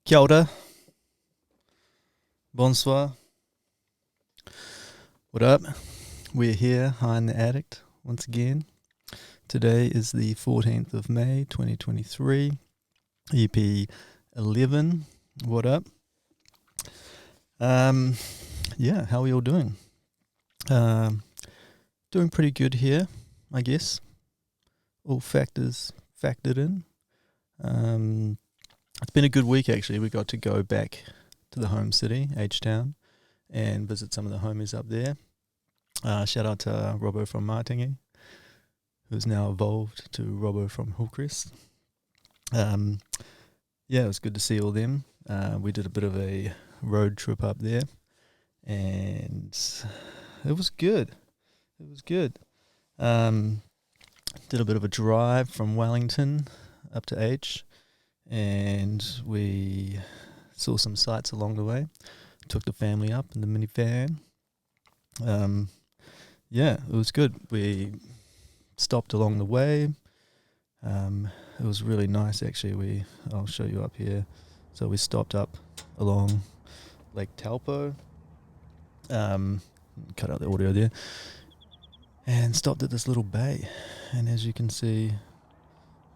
Kia ora, bonsoir. What up? We're here, High in the Addict, once again. Today is the 14th of May, 2023, EP 11. What up? Yeah, how are we all doing? Doing pretty good here, I guess. All factors factored in. It's been a good week, actually. We got to go back to the home city, H-Town, and visit some of the homies up there. Shout out to Robbo from Martingi, who's now evolved to Robbo from Hillcrest. Yeah, it was good to see all them. We did a bit of a road trip up there, and it was good. It was good. Did a bit of a drive from Wellington up to H, and we saw some sights along the way. Took the family up in the minivan. Yeah, it was good. We stopped along the way. It was really nice, actually. I'll show you up here. So we stopped up along Lake Taupo. Cut out the audio there. And stopped at this little bay. And as you can see,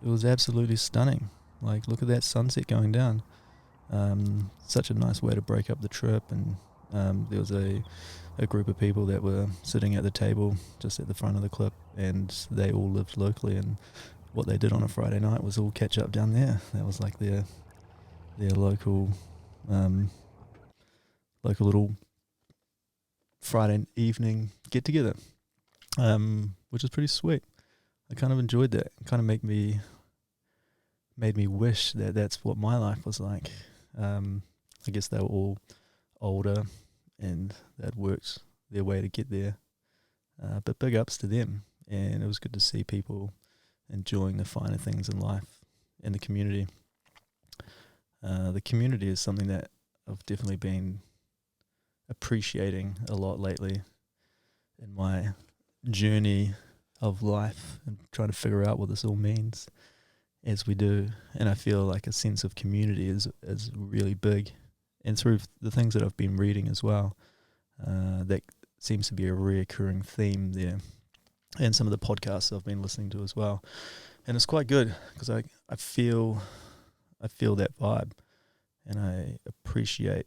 it was absolutely stunning. Like, look at that sunset going down. Such a nice way to break up the trip. And there was a group of people that were sitting at the table just at the front of the clip, and they all lived locally, and what they did on a Friday night was all catch up down there. That was like their local little Friday evening get together, which is pretty sweet. I kind of enjoyed that. It kind of made me wish that that's what my life was like. I guess they were all older and that worked their way to get there. But big ups to them. And it was good to see people enjoying the finer things in life and the community. The community is something that I've definitely been appreciating a lot lately in my journey of life and trying to figure out what this all means as we do. And I feel like a sense of community is really big. And through the things that I've been reading as well, that seems to be a reoccurring theme there. And some of the podcasts I've been listening to as well. And it's quite good because I feel that vibe, and I appreciate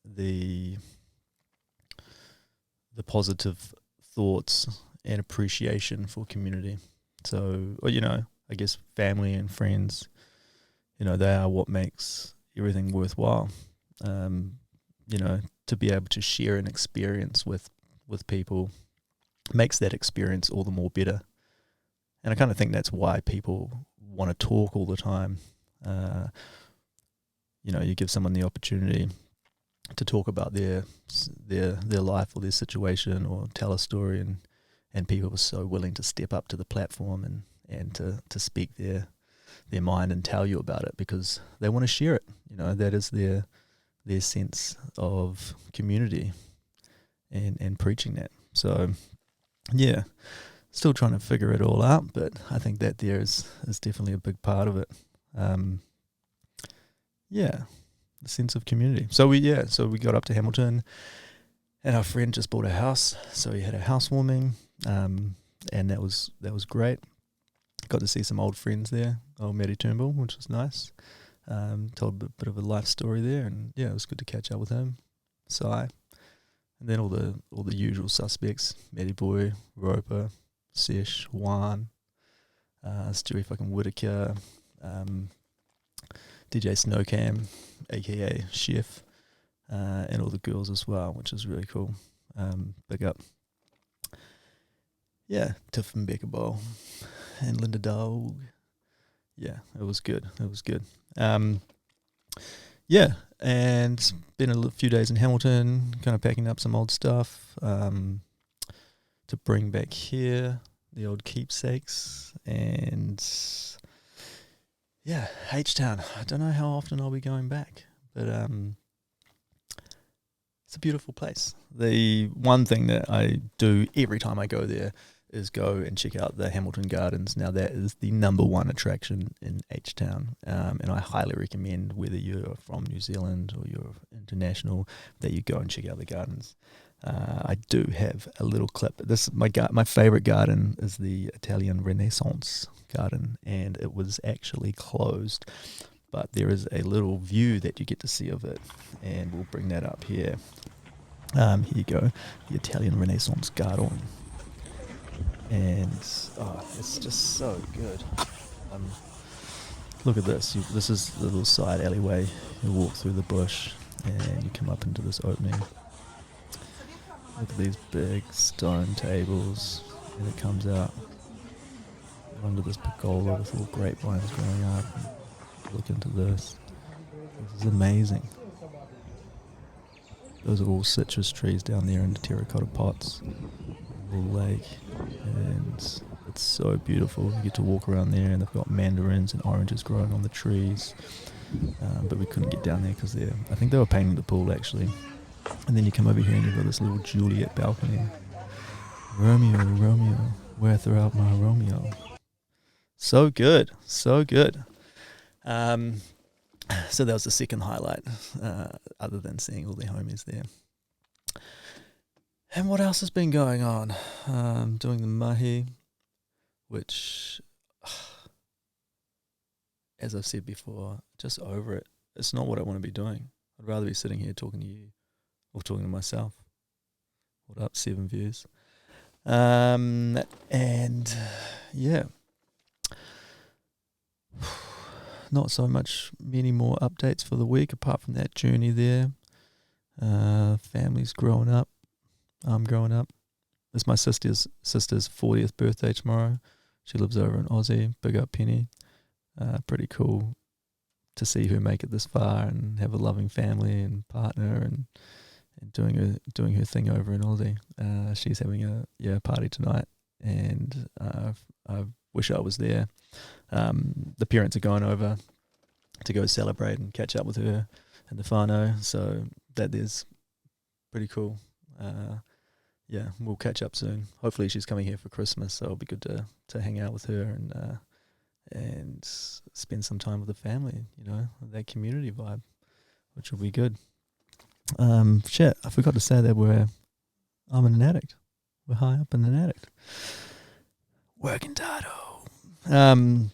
the positive thoughts and appreciation for community. So, I guess family and friends, they are what makes everything worthwhile. To be able to share an experience with people makes that experience all the more better. And I kind of think that's why people want to talk all the time. You give someone the opportunity to talk about their life or their situation or tell a story, and people are so willing to step up to the platform and to speak their mind and tell you about it because they want to share it. That is their sense of community and preaching that. So, yeah, still trying to figure it all out, but I think that there is definitely a big part of it. The sense of community. So we got up to Hamilton, and our friend just bought a house, so he had a housewarming, and that was great. Got to see some old friends there, old Matty Turnbull, which was nice. Told a bit of a life story there, and it was good to catch up with him. Sai, and then all the usual suspects: Matty Boy, Roper, Sesh, Juan, Stewie fucking Whitaker, DJ Snowcam, aka Chef, and all the girls as well, which is really cool. Big up. Yeah, Tiff and Becca Bowl and Linda Dog. Yeah, it was good. And been a few days in Hamilton, kind of packing up some old stuff to bring back here, the old keepsakes, and H-Town. I don't know how often I'll be going back, but it's a beautiful place. The one thing that I do every time I go there is go and check out the Hamilton Gardens. Now that is the number one attraction in H-Town, and I highly recommend, whether you're from New Zealand or you're international, that you go and check out the gardens. I do have a little clip. This my favorite garden is the Italian Renaissance garden, and it was actually closed, but there is a little view that you get to see of it, and we'll bring that up here. Here you go, the Italian Renaissance garden, and it's just so good. Look at this. This is the little side alleyway. You walk through the bush, and you come up into this opening. Look at these big stone tables, and it comes out under this pergola with little grapevines growing up. Look into this. This is amazing. Those are all citrus trees down there in the terracotta pots. A little lake, and it's so beautiful. You get to walk around there, and they've got mandarins and oranges growing on the trees. But we couldn't get down there because I think they were painting the pool actually. And then you come over here and you've got this little Juliet balcony. Romeo, Romeo, where throw out my Romeo. So good, so good. So that was the second highlight, other than seeing all the homies there. And what else has been going on? Doing the mahi, which, as I've said before, just over it. It's not what I want to be doing. I'd rather be sitting here talking to you or talking to myself. What up, 7 views? And yeah, not so many more updates for the week apart from that journey there. Family's growing up. I'm growing up. It's my sister's 40th birthday tomorrow. She lives over in Aussie. Big up Penny. Pretty cool to see her make it this far and have a loving family and partner and doing her thing over in Aussie. She's having a party tonight, and I wish I was there. The parents are going over to go celebrate and catch up with her and the whānau, so that is pretty cool. Yeah, we'll catch up soon. Hopefully she's coming here for Christmas, so it'll be good to hang out with her and spend some time with the family, that community vibe, which will be good. Shit, I forgot to say that I'm an addict. We're high up in an addict. Working tardo.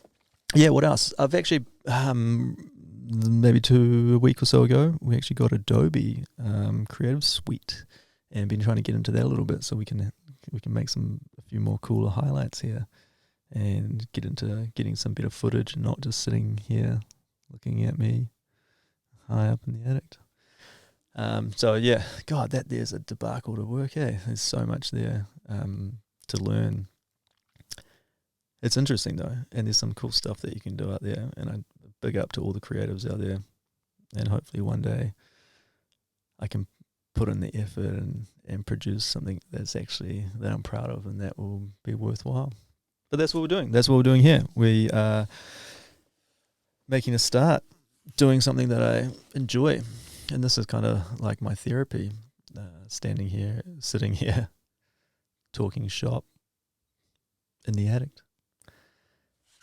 Yeah, what else? I've actually, maybe a week or so ago, we actually got Adobe Creative Suite and been trying to get into that a little bit so we can make a few more cooler highlights here and get into getting some better footage and not just sitting here looking at me high up in the addict. So yeah, God, there's a debacle to work, There's so much there to learn. It's interesting though, and there's some cool stuff that you can do out there, and I big up to all the creatives out there, and hopefully one day I can put in the effort and produce something that I'm proud of and that will be worthwhile. But that's what we're doing. That's what we're doing here. We are making a start, doing something that I enjoy. And this is kind of like my therapy, sitting here, talking shop in the addict.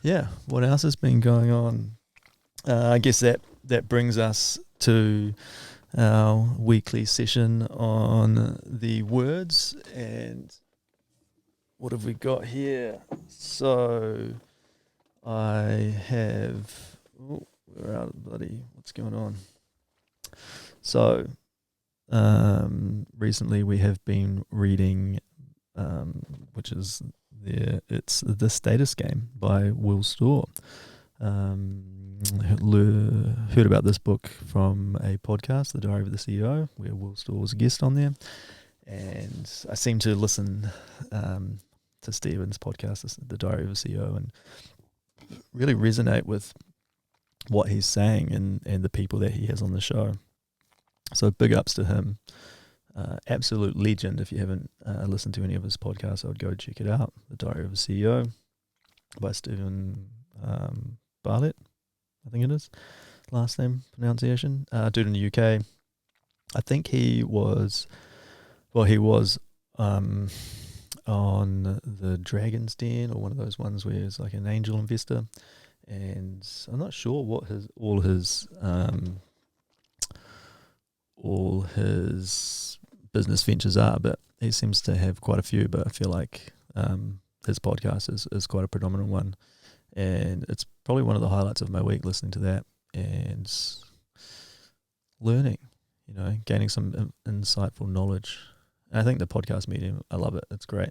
Yeah, what else has been going on? I guess that brings us to our weekly session on the words. And what have we got here? So I have... Oh, we're out of what's going on? So, recently we have been reading, which is it's The Status Game by Will Storr. Heard about this book from a podcast, The Diary of the CEO, where Will Storr was a guest on there. And I seem to listen to Stephen's podcast, The Diary of a CEO, and really resonate with what he's saying and the people that he has on the show. So big ups to him. Absolute legend. If you haven't listened to any of his podcasts, I would go check it out. The Diary of a CEO by Stephen Bartlett, I think it is. Last name pronunciation. Dude in the UK. I think he was on the Dragon's Den, or one of those ones where it's like an angel investor, and I'm not sure what all his business ventures are, but he seems to have quite a few. But I feel like his podcast is quite a predominant one, and it's probably one of the highlights of my week, listening to that and learning, gaining some insightful knowledge. And I think the podcast medium, I love it. It's great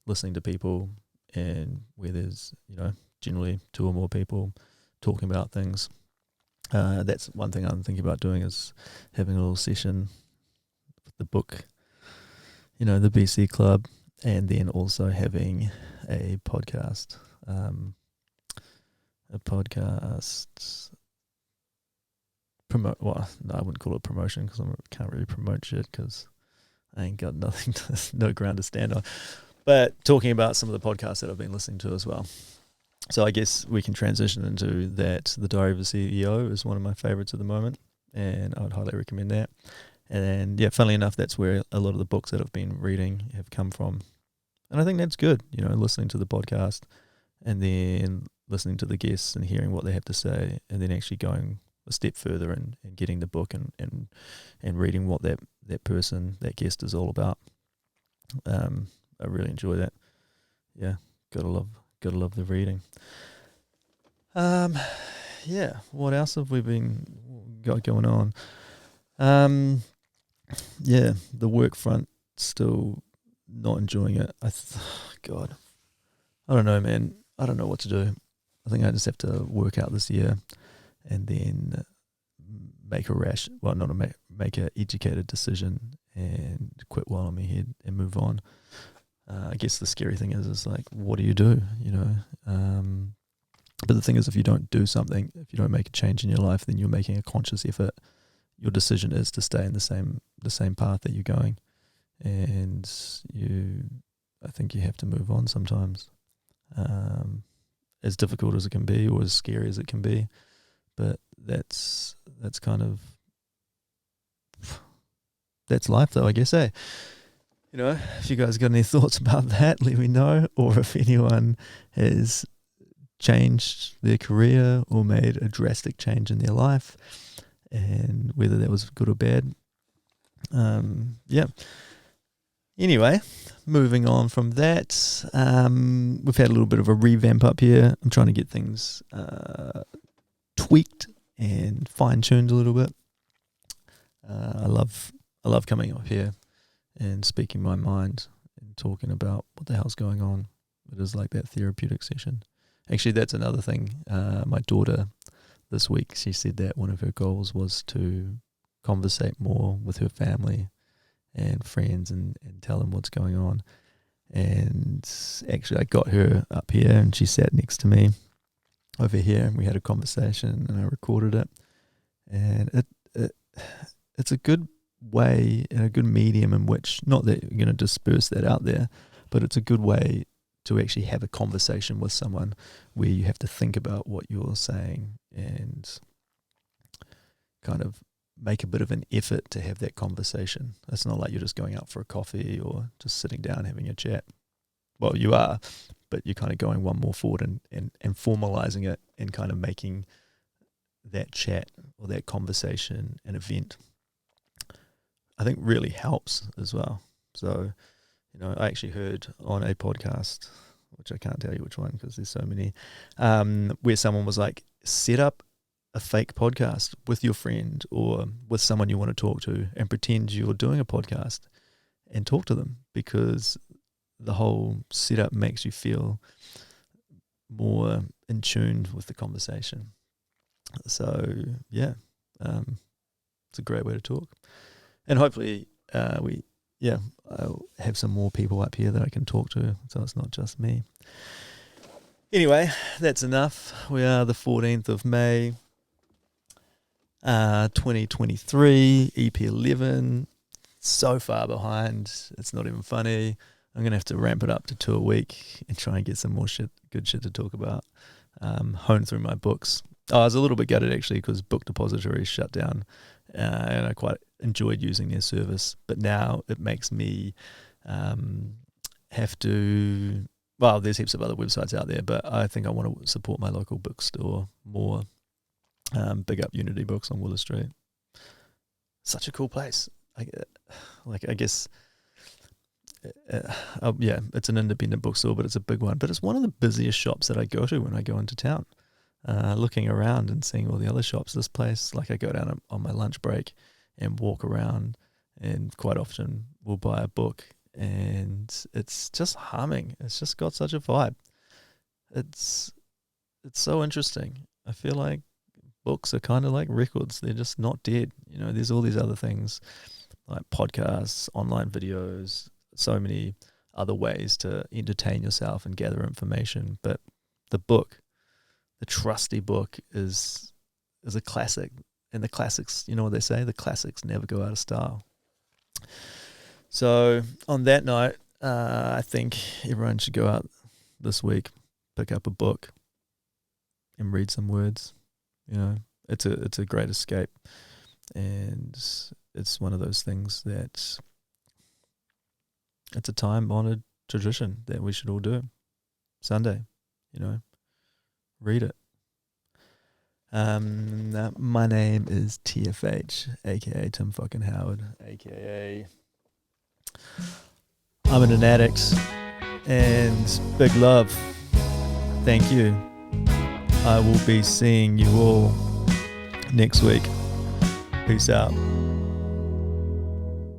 listening to people, and where there's, generally two or more people talking about things. That's one thing I'm thinking about doing, is having a little session with the book, the BC Club, and then also having a podcast. Well, no, I wouldn't call it promotion, because I can't really promote shit, because I ain't got no ground to stand on. But talking about some of the podcasts that I've been listening to as well. So I guess we can transition into that. The Diary of a CEO is one of my favorites at the moment, and I would highly recommend that. And yeah, funnily enough, that's where a lot of the books that I've been reading have come from. And I think that's good, listening to the podcast and then listening to the guests and hearing what they have to say, and then actually going a step further and getting the book and reading what that guest is all about. I really enjoy that. Yeah, gotta love the reading. Yeah, what else have we got going on? Yeah, the work front, still not enjoying it. God, I don't know, man. I don't know what to do. I think I just have to work out this year, and then make an educated decision and quit while I'm ahead and move on. I guess the scary thing is like, what do you do? But the thing is, if you don't do something, if you don't make a change in your life, then you're making a conscious effort. Your decision is to stay in the same path that you're going, and I think you have to move on sometimes. As difficult as it can be, or as scary as it can be, but that's kind of, that's life, though, I guess. If you guys got any thoughts about that, let me know. Or if anyone has changed their career or made a drastic change in their life, and whether that was good or bad. Yeah. Anyway, moving on from that, we've had a little bit of a revamp up here. I'm trying to get things tweaked and fine-tuned a little bit. I love coming up here and speaking my mind and talking about what the hell's going on. It is like that therapeutic session. Actually, that's another thing. My daughter this week, she said that one of her goals was to conversate more with her family and friends and tell them what's going on. And actually, I got her up here, and she sat next to me over here, and we had a conversation, and I recorded it. And it's a good way and a good medium in which, not that you're going to disperse that out there, but it's a good way to actually have a conversation with someone where you have to think about what you're saying and kind of make a bit of an effort to have that conversation. It's not like you're just going out for a coffee or just sitting down having a chat. Well, you are, but you're kind of going one more forward and formalizing it and kind of making that chat or that conversation an event. I think really helps as well. So, I actually heard on a podcast, which I can't tell you which one because there's so many, where someone was like, set up a fake podcast with your friend or with someone you want to talk to and pretend you're doing a podcast and talk to them, because the whole setup makes you feel more in tune with the conversation. So, yeah, it's a great way to talk. And hopefully I'll have some more people up here that I can talk to, so it's not just me. Anyway, that's enough. We are the 14th of May, 2023, EP 11. So far behind, it's not even funny. I'm going to have to ramp it up to 2 a week and try and get some more good shit to talk about. Hone through my books. I was a little bit gutted actually because Book Depository shut down, and I quite enjoyed using their service. But now it makes me have to. Well, there's heaps of other websites out there, but I think I want to support my local bookstore more. Big up Unity Books on Willow Street. Such a cool place. I guess. Yeah, it's an independent bookstore, but it's a big one. But it's one of the busiest shops that I go to when I go into town. Looking around and seeing all the other shops, this place, like I go down on my lunch break and walk around, and quite often we'll buy a book, and it's just humming. It's just got such a vibe. It's so interesting. I feel like books are kind of like records. They're just not dead. You know, there's all these other things like podcasts, online videos, so many other ways to entertain yourself and gather information. But the book, the trusty book, is a classic. And the classics, you know what they say? The classics never go out of style. So on that note, I think everyone should go out this week, pick up a book, and read some words. You know, it's a great escape, and it's one of those things that it's a time-honored tradition that we should all do. Sunday, you know, read it. My name is TFH, aka Tim fucking Howard, aka I'm an addict, and big love. Thank you. I will be seeing you all next week. Peace out.